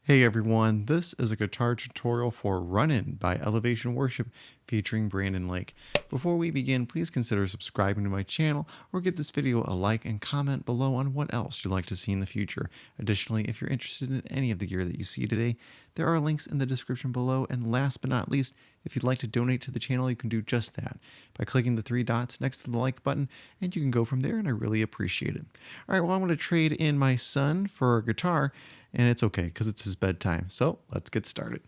Hey everyone, this is a guitar tutorial for Runnin by Elevation Worship featuring Brandon Lake. Before we begin, please consider subscribing to my channel or give this video a like and comment below on what else you'd like to see in the future. Additionally, if you're interested in any of the gear that you see today, there are links in the description below. And last but not least, if you'd like to donate to the channel, you can do just that by clicking the three dots next to the like button, and you can go from there, and I really appreciate it. All right, well, I'm going to trade in my son for a guitar, and it's okay because it's his bedtime. So let's get started.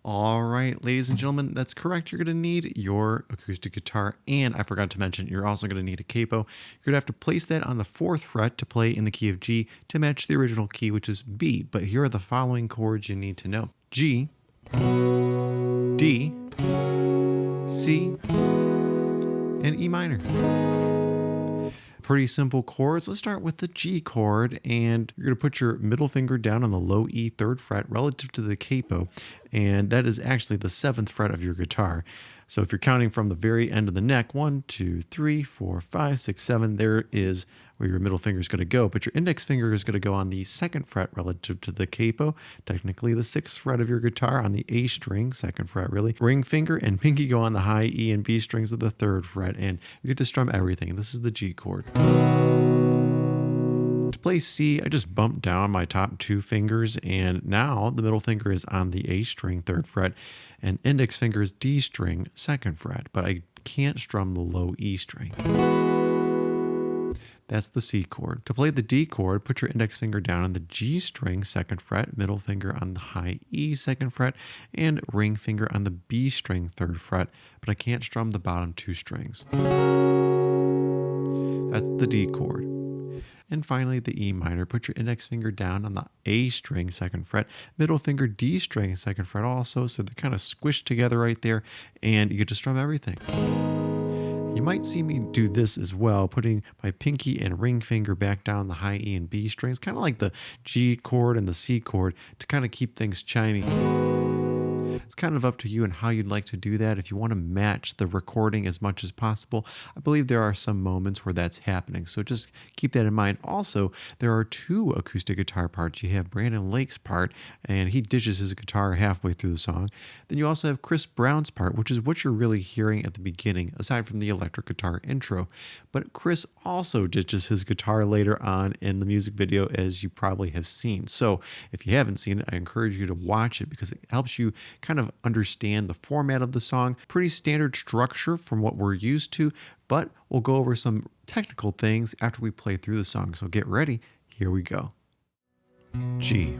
All right, ladies and gentlemen, that's correct. You're going to need your acoustic guitar, and I forgot to mention, you're also going to need a capo. You're going to have to place that on the 4th fret to play in the key of G to match the original key, which is B. But here are the following chords you need to know: G, D, C, and E minor. Pretty simple chords. Let's start with the G chord, and you're going to put your middle finger down on the low E 3rd fret relative to the capo, and that is actually the 7th fret of your guitar. So if you're counting from the very end of the neck, 1, 2, 3, 4, 5, 6, 7, there is where your middle finger is going to go, but your index finger is going to go on the 2nd fret relative to the capo, technically the 6th fret of your guitar on the A string, 2nd fret really. Ring finger and pinky go on the high E and B strings of the 3rd fret, and you get to strum everything. And this is the G chord. To play C, I just bumped down my top 2 fingers, and now the middle finger is on the A string, 3rd fret, and index finger is D string, 2nd fret, but I can't strum the low E string. That's the C chord. To play the D chord, put your index finger down on the G string, 2nd fret, middle finger on the high E, 2nd fret, and ring finger on the B string, 3rd fret, but I can't strum the bottom 2 strings. That's the D chord. And finally, the E minor. Put your index finger down on the A string, 2nd fret, middle finger D string, 2nd fret also, so they're kind of squished together right there, and you get to strum everything. You might see me do this as well, putting my pinky and ring finger back down the high E and B strings, kind of like the G chord and the C chord, to kind of keep things chiming. It's kind of up to you and how you'd like to do that. If you want to match the recording as much as possible, I believe there are some moments where that's happening. So just keep that in mind. Also, there are 2 acoustic guitar parts. You have Brandon Lake's part, and he ditches his guitar halfway through the song. Then you also have Chris Brown's part, which is what you're really hearing at the beginning, aside from the electric guitar intro. But Chris also ditches his guitar later on in the music video, as you probably have seen. So if you haven't seen it, I encourage you to watch it because it helps you kind of understand the format of the song. Pretty standard structure from what we're used to, but we'll go over some technical things after we play through the song. So get ready. Here we go. G.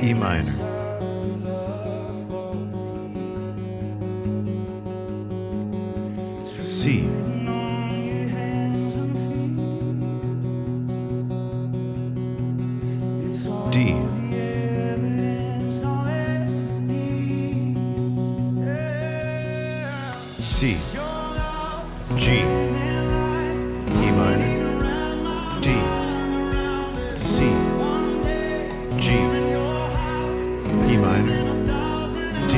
E minor, C, D, C, G, E minor, D, C, G, E minor, D,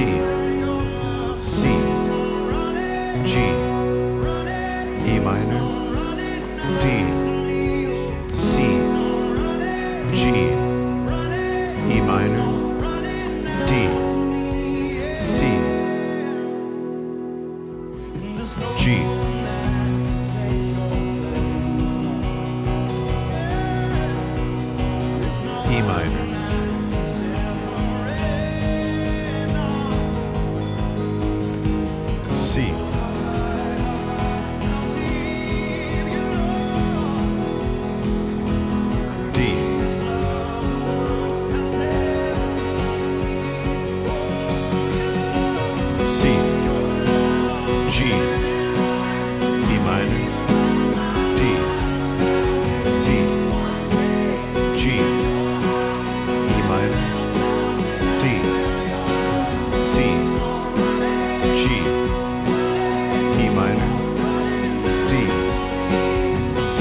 C, G, E minor, D, C, G, E minor, D, C, G, E minor, C, D, C, G, E minor, D, C, G, E minor, D, C, G, E minor, D, C,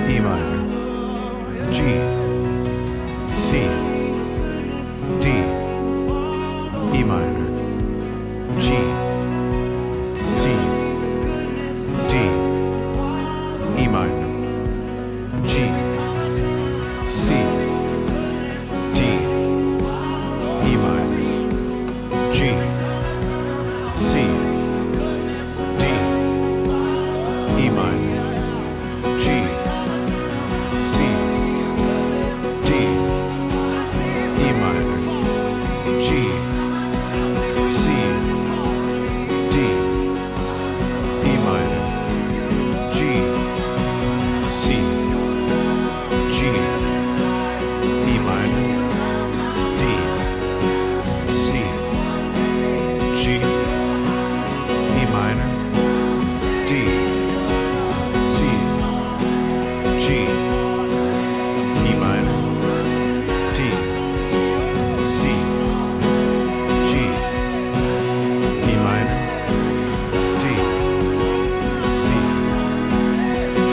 E minor, G, C, D, E minor, G, C, D, E minor, G, C, D, E minor, G, C, D, E minor, G, C, D, E minor, G, C, D, E minor, G, C, G, E minor, D, C, G, E minor, D, C, G, E minor, D, C, G, E minor, D, C,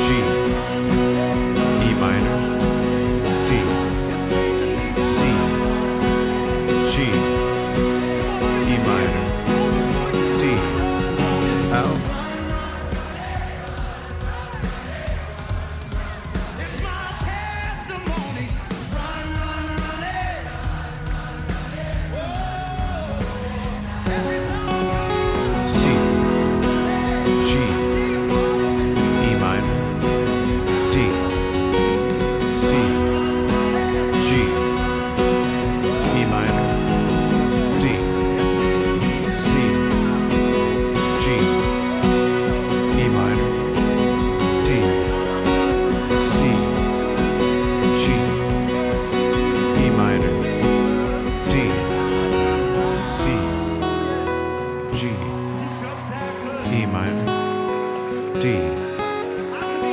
G, E minor, D, C, G, E minor, D, L. It's my testimony. Run, run, running. Whoa. Every time C, G, E minor, D, C, G, E minor, D, C, G, E minor, D, C, G, E minor, D, C, G, E minor, D,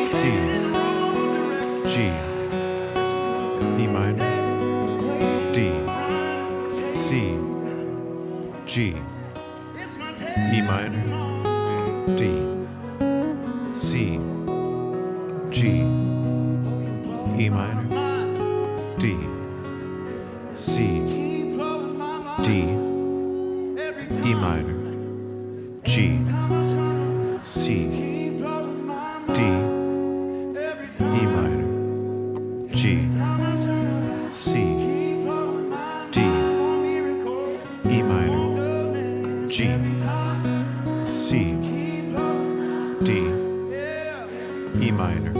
C, G, E minor, D, C, G, E minor, D, C, G, E minor, D, C, D, E minor, G, C, D, E minor, G, C, D, E minor, G, C, D, E minor,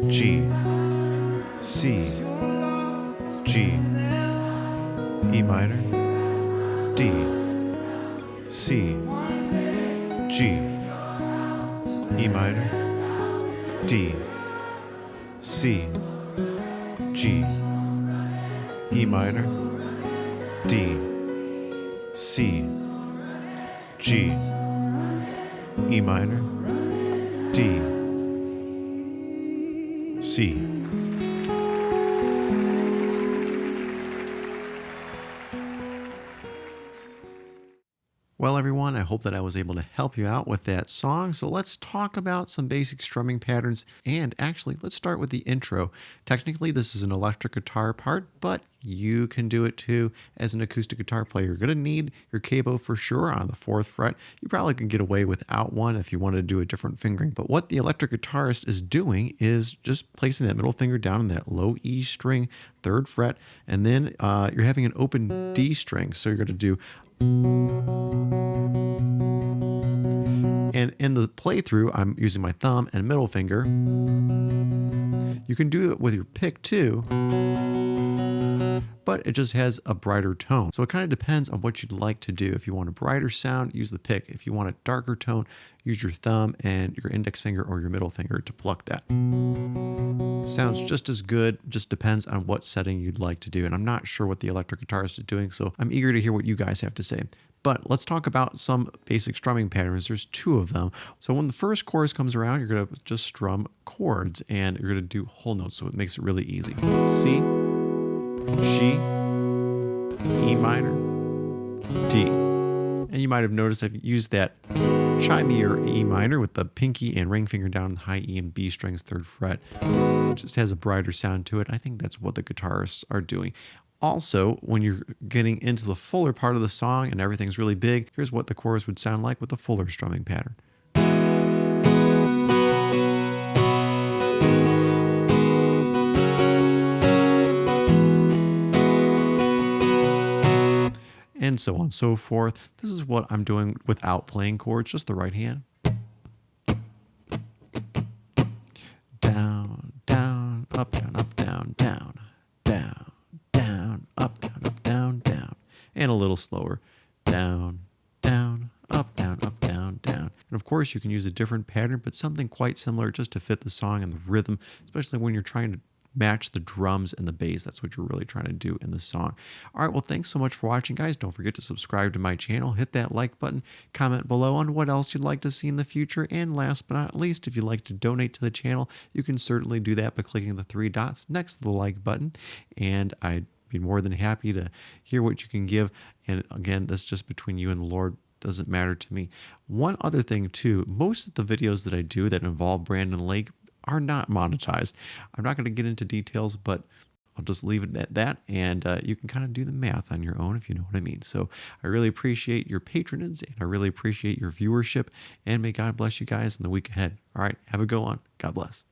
G, C, G, E minor, D, C, G, E minor, D, C, G, E minor, D, C, G, E minor, D, C. Well, everyone, I hope that I was able to help you out with that song. So let's talk about some basic strumming patterns. And actually, let's start with the intro. Technically, this is an electric guitar part, but you can do it too as an acoustic guitar player. You're going to need your capo for sure on the 4th fret. You probably can get away without one if you wanted to do a different fingering. But what the electric guitarist is doing is just placing that middle finger down in that low E string, 3rd fret, and then you're having an open D string. So you're going to do. And in the playthrough, I'm using my thumb and middle finger. You can do it with your pick too, but it just has a brighter tone. So it kind of depends on what you'd like to do. If you want a brighter sound, use the pick. If you want a darker tone, use your thumb and your index finger or your middle finger to pluck that. Sounds just as good, just depends on what setting you'd like to do. And I'm not sure what the electric guitarist is doing, so I'm eager to hear what you guys have to say. But let's talk about some basic strumming patterns. There's 2 of them. So when the first chorus comes around, you're going to just strum chords and you're going to do whole notes, so it makes it really easy. C, G, E minor, D. And you might have noticed I've used that chime or E minor with the pinky and ring finger down on the high E and B strings, 3rd fret. It just has a brighter sound to it. I think that's what the guitarists are doing. Also, when you're getting into the fuller part of the song and everything's really big, here's what the chorus would sound like with a fuller strumming pattern. And so on and so forth. This is what I'm doing without playing chords, just the right hand. Down, down, up, down, up, down, down, down, down, up, down, down. And a little slower. Down, down, up, down, down. And of course, you can use a different pattern, but something quite similar just to fit the song and the rhythm, especially when you're trying to match the drums and the bass. That's what you're really trying to do in the song. All right, well, thanks so much for watching, guys. Don't forget to subscribe to my channel, hit that like button, comment below on what else you'd like to see in the future, and last but not least, if you'd like to donate to the channel, you can certainly do that by clicking the 3 dots next to the like button, and I'd be more than happy to hear what you can give. And again, that's just between you and the Lord. Doesn't matter to me. One other thing too, most of the videos that I do that involve Brandon Lake are not monetized. I'm not going to get into details, but I'll just leave it at that, and you can kind of do the math on your own if you know what I mean. So I really appreciate your patronage, and I really appreciate your viewership, and may God bless you guys in the week ahead. All right, have a good one. God bless.